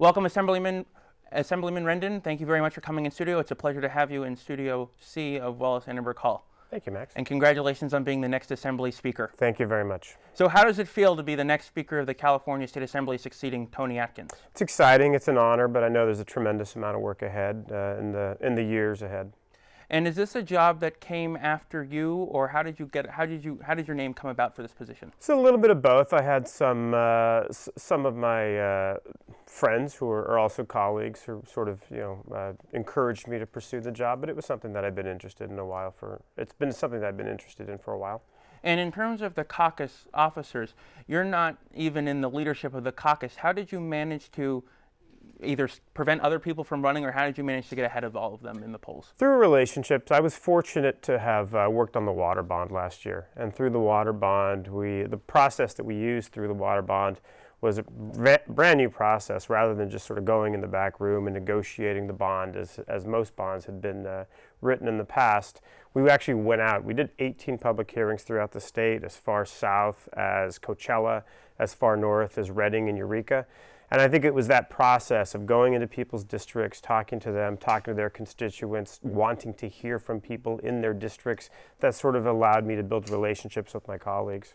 Welcome, Assemblyman Rendon. Thank you very much for coming in studio. It's a pleasure to have you in Studio C of Wallace Annenberg Hall. Thank you, Max. And congratulations on being the next Assembly Speaker. Thank you very much. So how does it feel to be the next Speaker of the California State Assembly succeeding Tony Atkins? It's exciting. It's an honor, but I know there's a tremendous amount of work ahead in the years ahead. And is this a job that came after you, or how did your name come about for this position? It's a little bit of both. I had some of my friends who are also colleagues who sort of encouraged me to pursue the job, but it was something that I've been interested in a while. It's been something that I've been interested in for a while. And in terms of the caucus officers, you're not even in the leadership of the caucus. How did you manage to either prevent other people from running, or how did you manage to get ahead of all of them in the polls? Through relationships. I was fortunate to have worked on the water bond last year, and through the water bond, the process that we used through the water bond was a brand new process, rather than just sort of going in the back room and negotiating the bond as most bonds had been written in the past. We actually went out. We did 18 public hearings throughout the state, as far south as Coachella, as far north as Redding and Eureka. And I think it was that process of going into people's districts, talking to them, talking to their constituents, wanting to hear from people in their districts, that sort of allowed me to build relationships with my colleagues.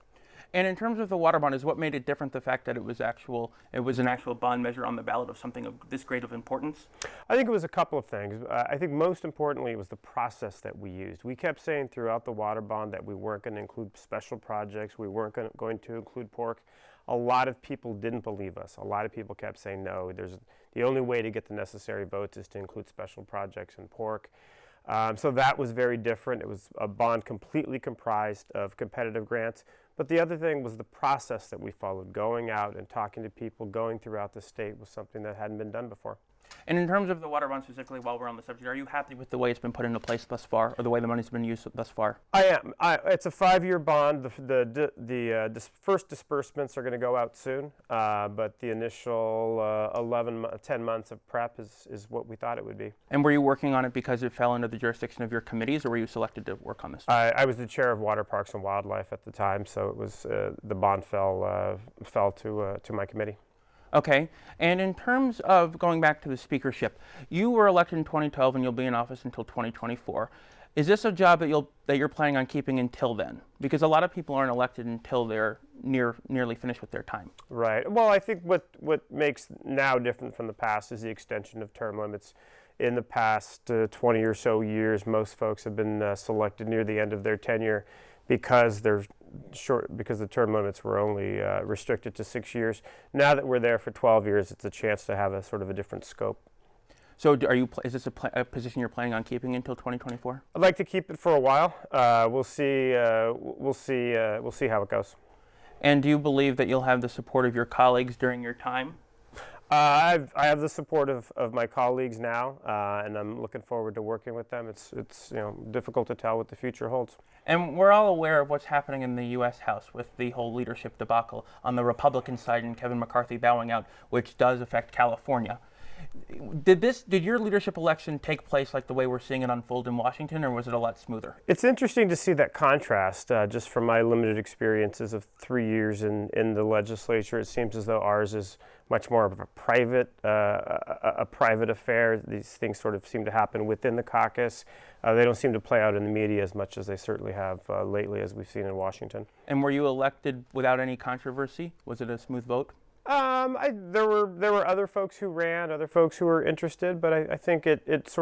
And in terms of the water bond, is what made it different the fact that it was an actual bond measure on the ballot of something of this great of importance? I think it was a couple of things. I think most importantly it was the process that we used. We kept saying throughout the water bond that we weren't going to include special projects, we weren't going to include pork. A lot of people didn't believe us. A lot of people kept saying no. The only way to get the necessary votes is to include special projects and pork. So that was very different. It was a bond completely comprised of competitive grants. But the other thing was the process that we followed. Going out and talking to people, going throughout the state was something that hadn't been done before. And in terms of the water bond specifically, while we're on the subject, are you happy with the way it's been put into place thus far, or the way the money's been used thus far? I am. It's a 5-year bond. The first disbursements are going to go out soon, but the initial 10 months of prep is what we thought it would be. And were you working on it because it fell under the jurisdiction of your committees, or were you selected to work on this? I was the chair of Water Parks and Wildlife at the time, so it was the bond fell to my committee. Okay, and in terms of going back to the speakership, you were elected in 2012 and you'll be in office until 2024. Is this a job that you're planning on keeping until then? Because a lot of people aren't elected until they're nearly finished with their time. Right. Well, I think what makes now different from the past is the extension of term limits. In the past 20 or so years, most folks have been selected near the end of their tenure because the term limits were only restricted to 6 years. Now that we're there for 12 years, it's a chance to have a sort of a different scope. So is this a position you're planning on keeping until 2024? I'd like to keep it for a while. We'll see how it goes. And do you believe that you'll have the support of your colleagues during your time? I have the support of my colleagues now, and I'm looking forward to working with them. It's difficult to tell what the future holds. And we're all aware of what's happening in the U.S. House with the whole leadership debacle on the Republican side and Kevin McCarthy bowing out, which does affect California. Did your leadership election take place like the way we're seeing it unfold in Washington, or was it a lot smoother? It's interesting to see that contrast, just from my limited experiences of 3 years in the legislature. It seems as though ours is much more of a private affair. These things sort of seem to happen within the caucus. They don't seem to play out in the media as much as they certainly have lately, as we've seen in Washington. And were you elected without any controversy? Was it a smooth vote? There were other folks who ran, other folks who were interested, but I think it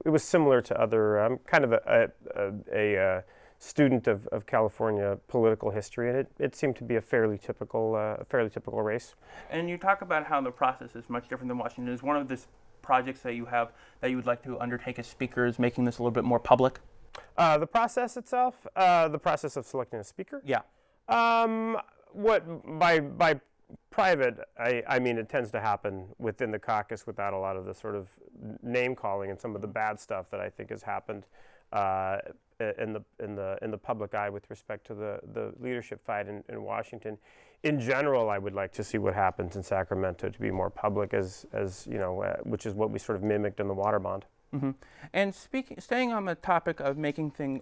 was similar to other. I'm kind of a student of California political history, and it seemed to be a fairly typical race. And you talk about how the process is much different than Washington. Is one of the projects that you have that you would like to undertake as speaker is making this a little bit more public? The process itself, the process of selecting a speaker. Yeah. By private, I mean it tends to happen within the caucus without a lot of the sort of name calling and some of the bad stuff that I think has happened in the public eye with respect to the leadership fight in Washington. In general, I would like to see what happens in Sacramento to be more public, which is what we sort of mimicked in the water bond. Mm-hmm. And staying on the topic of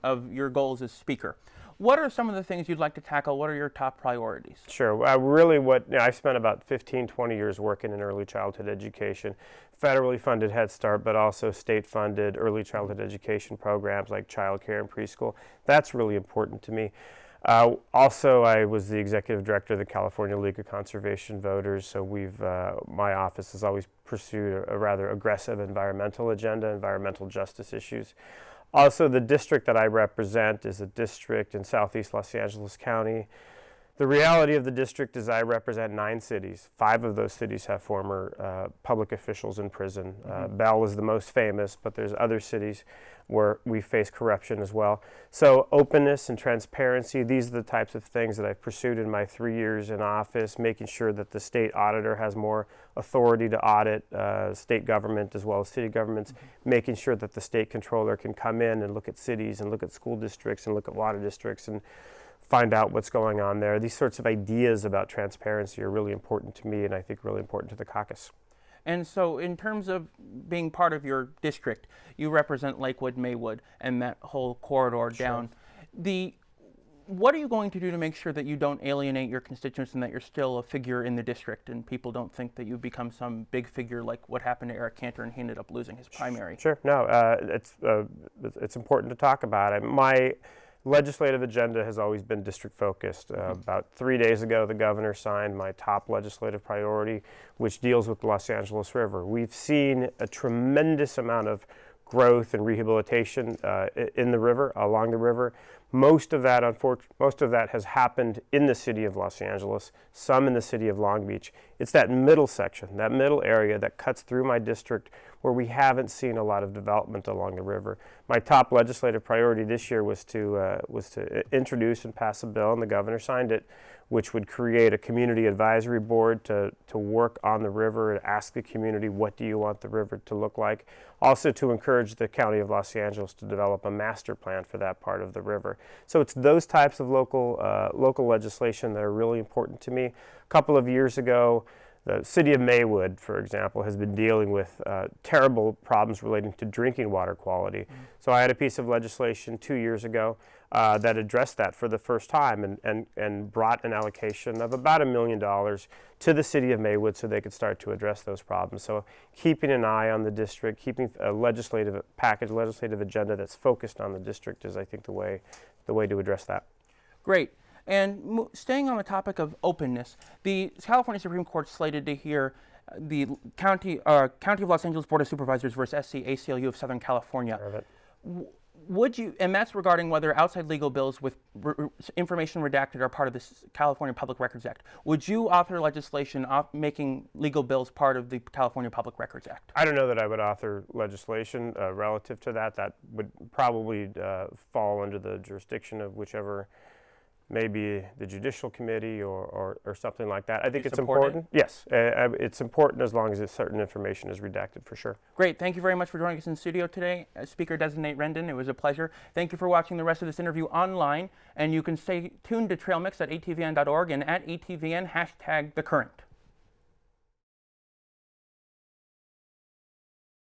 of your goals as speaker, What are some of the things you'd like to tackle? What are your top priorities? Sure. I've spent about 15, 20 years working in early childhood education, federally funded Head Start, but also state-funded early childhood education programs like child care and preschool. That's really important to me. Also, I was the executive director of the California League of Conservation Voters, so my office has always pursued a rather aggressive environmental agenda, environmental justice issues. Also, the district that I represent is a district in southeast Los Angeles County. The reality of the district is I represent 9 cities. 5 of those cities have former public officials in prison. Bell is the most famous, but there's other cities where we face corruption as well. So openness and transparency, these are the types of things that I've pursued in my 3 years in office, making sure that the state auditor has more authority to audit state government as well as city governments, making sure that the state controller can come in and look at cities and look at school districts and look at water districts and find out what's going on there. These sorts of ideas about transparency are really important to me and I think really important to the caucus. And so in terms of being part of your district, you represent Lakewood, Maywood, and that whole corridor down. What are you going to do to make sure that you don't alienate your constituents and that you're still a figure in the district and people don't think that you've become some big figure like what happened to Eric Cantor and he ended up losing his primary? Sure. No, it's important to talk about it. My legislative agenda has always been district focused. About 3 days ago, the governor signed my top legislative priority, which deals with the Los Angeles River. We've seen a tremendous amount of growth and rehabilitation in the river, along the river. Most of that has happened in the city of Los Angeles, some in the city of Long Beach. It's that middle section, that middle area that cuts through my district where we haven't seen a lot of development along the river. My top legislative priority this year was to introduce and pass a bill, and the governor signed it, which would create a community advisory board to work on the river and ask the community, what do you want the river to look like? Also to encourage the County of Los Angeles to develop a master plan for that part of the river. So it's those types of local legislation that are really important to me. A couple of years ago, the city of Maywood, for example, has been dealing with terrible problems relating to drinking water quality. So I had a piece of legislation 2 years ago that addressed that for the first time and brought an allocation of about $1 million to the city of Maywood so they could start to address those problems. So keeping an eye on the district, keeping a legislative agenda that's focused on the district is, I think, the way to address that. Great. And staying on the topic of openness, the California Supreme Court slated to hear the County of Los Angeles Board of Supervisors versus SC ACLU of Southern California. Would you, and that's regarding whether outside legal bills with information redacted are part of the California Public Records Act. Would you author legislation making legal bills part of the California Public Records Act? I don't know that I would author legislation relative to that. That would probably fall under the jurisdiction of whichever, maybe the Judicial Committee or something like that. I think it's important. Yes, it's important as long as certain information is redacted, for sure. Great. Thank you very much for joining us in the studio today, Speaker-designate Rendon. It was a pleasure. Thank you for watching the rest of this interview online, and you can stay tuned to Trail Mix at atvn.org and at atvn #TheCurrent.